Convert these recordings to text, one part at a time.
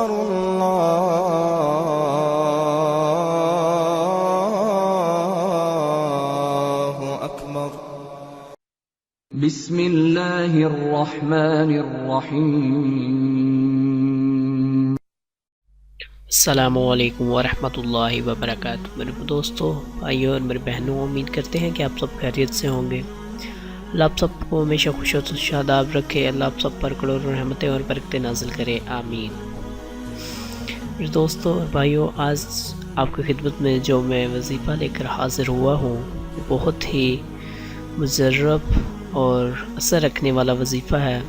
أكبر الله أكبر بسم اللہ الرحمن الرحیم۔ السلام علیکم ورحمۃ اللہ وبرکاتہ۔ میرے دوستوں، بھائیوں اور میرے بہنوں، امید کرتے ہیں کہ آپ سب خیریت سے ہوں گے۔ اللہ آپ سب کو ہمیشہ خوش و شاداب رکھے، اللہ آپ سب پر کروڑوں رحمتیں اور برکتیں نازل کرے، آمین۔ میرے دوستوں اور بھائیوں، آج آپ کی خدمت میں جو میں وظیفہ لے کر حاضر ہوا ہوں، بہت ہی مجرب اور اثر رکھنے والا وظیفہ ہے۔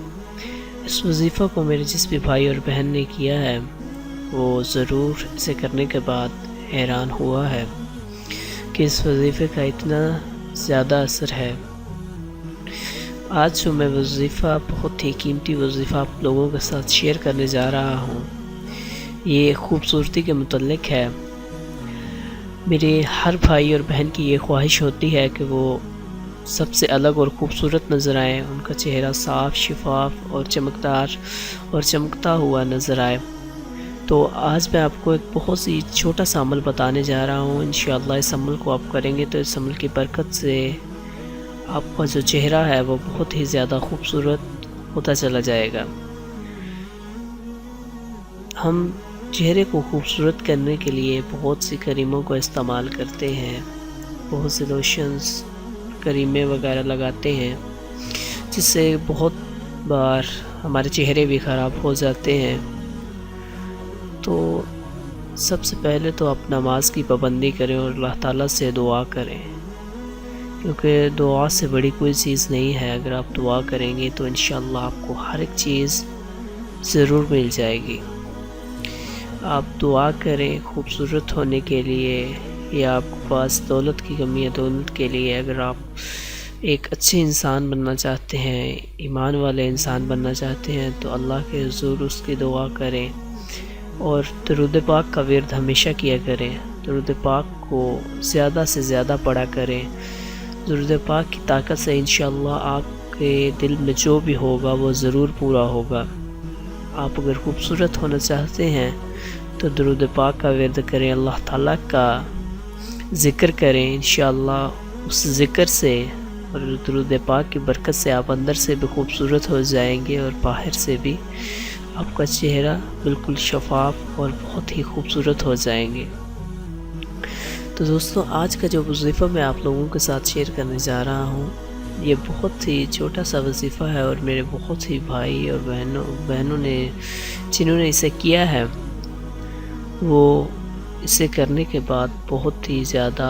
اس وظیفہ کو میرے جس بھی بھائی اور بہن نے کیا ہے، وہ ضرور اسے کرنے کے بعد حیران ہوا ہے کہ اس وظیفے کا اتنا زیادہ اثر ہے۔ آج جو میں وظیفہ، بہت ہی قیمتی وظیفہ آپ لوگوں کے ساتھ شیئر کرنے جا رہا ہوں، یہ خوبصورتی کے متعلق ہے۔ میرے ہر بھائی اور بہن کی یہ خواہش ہوتی ہے کہ وہ سب سے الگ اور خوبصورت نظر آئیں، ان کا چہرہ صاف، شفاف اور چمکدار اور چمکتا ہوا نظر آئے۔ تو آج میں آپ کو ایک بہت سی چھوٹا سا عمل بتانے جا رہا ہوں۔ انشاءاللہ اس عمل کو آپ کریں گے تو اس عمل کی برکت سے آپ کا جو چہرہ ہے وہ بہت ہی زیادہ خوبصورت ہوتا چلا جائے گا۔ ہم چہرے کو خوبصورت کرنے کے لیے بہت سی کریموں کو استعمال کرتے ہیں، بہت سے لوشنز، کریمیں وغیرہ لگاتے ہیں، جس سے بہت بار ہمارے چہرے بھی خراب ہو جاتے ہیں۔ تو سب سے پہلے تو آپ نماز کی پابندی کریں اور اللہ تعالیٰ سے دعا کریں، کیونکہ دعا سے بڑی کوئی چیز نہیں ہے۔ اگر آپ دعا کریں گے تو انشاءاللہ آپ کو ہر ایک چیز ضرور مل جائے گی۔ آپ دعا کریں خوبصورت ہونے کے لیے، یا آپ کے پاس دولت کی کمی ہے، دولت کے لیے۔ اگر آپ ایک اچھے انسان بننا چاہتے ہیں، ایمان والے انسان بننا چاہتے ہیں، تو اللہ کے حضور اس کی دعا کریں، اور درود پاک کا ورد ہمیشہ کیا کریں۔ درود پاک کو زیادہ سے زیادہ پڑھا کریں۔ درود پاک کی طاقت سے انشاءاللہ آپ کے دل میں جو بھی ہوگا وہ ضرور پورا ہوگا۔ آپ اگر خوبصورت ہونا چاہتے ہیں تو درود پاک کا ورد کریں، اللہ تعالیٰ کا ذکر کریں۔ انشاءاللہ اس ذکر سے اور درود پاک کی برکت سے آپ اندر سے بھی خوبصورت ہو جائیں گے، اور باہر سے بھی آپ کا چہرہ بالکل شفاف اور بہت ہی خوبصورت ہو جائیں گے۔ تو دوستوں، آج کا جو وظیفہ میں آپ لوگوں کے ساتھ شیئر کرنے جا رہا ہوں، یہ بہت ہی چھوٹا سا وظیفہ ہے، اور میرے بہت ہی بھائی اور بہنوں نے جنہوں نے اسے کیا ہے، وہ اسے کرنے کے بعد بہت ہی زیادہ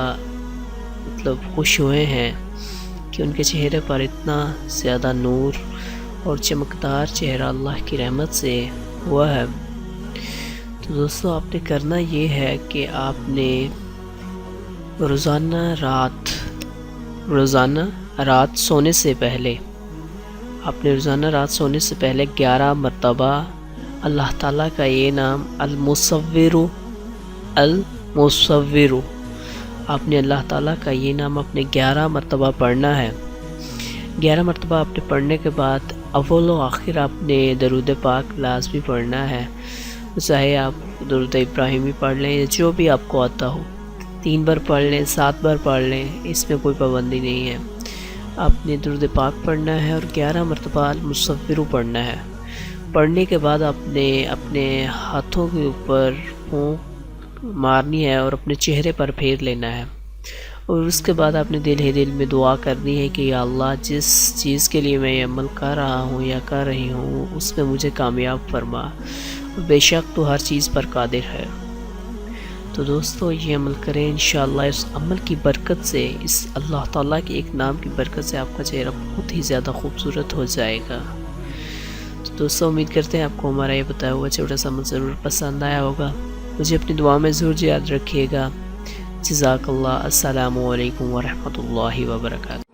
خوش ہوئے ہیں کہ ان کے چہرے پر اتنا زیادہ نور اور چمکدار چہرہ اللہ کی رحمت سے ہوا ہے۔ تو دوستو، آپ نے کرنا یہ ہے کہ آپ نے روزانہ رات سونے سے پہلے 11 مرتبہ اللہ تعالیٰ کا یہ نام المصور آپ نے اللہ تعالیٰ کا یہ نام اپنے 11 مرتبہ پڑھنا ہے۔ 11 مرتبہ آپ نے پڑھنے کے بعد اول و آخر آپ نے درود پاک لازمی پڑھنا ہے، چاہے آپ درود ابراہیمی پڑھ لیں یا جو بھی آپ کو آتا ہو، 3 بار پڑھ لیں، 7 بار پڑھ لیں، اس میں کوئی پابندی نہیں ہے۔ آپ نے درود پاک پڑھنا ہے اور 11 مرتبہ المصور پڑھنا ہے۔ پڑھنے کے بعد آپ نے اپنے ہاتھوں کے اوپر پھونک مارنی ہے اور اپنے چہرے پر پھیر لینا ہے، اور اس کے بعد آپ نے دل ہی دل میں دعا کرنی ہے کہ یا اللہ، جس چیز کے لیے میں یہ عمل کر رہا ہوں یا کر رہی ہوں، اس میں مجھے کامیاب فرما، بے شک تو ہر چیز پر قادر ہے۔ تو دوستو، یہ عمل کریں، انشاءاللہ اس عمل کی برکت سے، اس اللہ تعالیٰ کے ایک نام کی برکت سے آپ کا چہرہ بہت ہی زیادہ خوبصورت ہو جائے گا۔ تو دوستو، امید کرتے ہیں آپ کو ہمارا یہ بتایا ہوا چھوٹا سا عمل ضرور پسند آیا ہوگا۔ مجھے اپنی دعا میں ضرور یاد رکھیے گا۔ جزاک اللہ۔ السلام علیکم ورحمۃ اللہ وبرکاتہ۔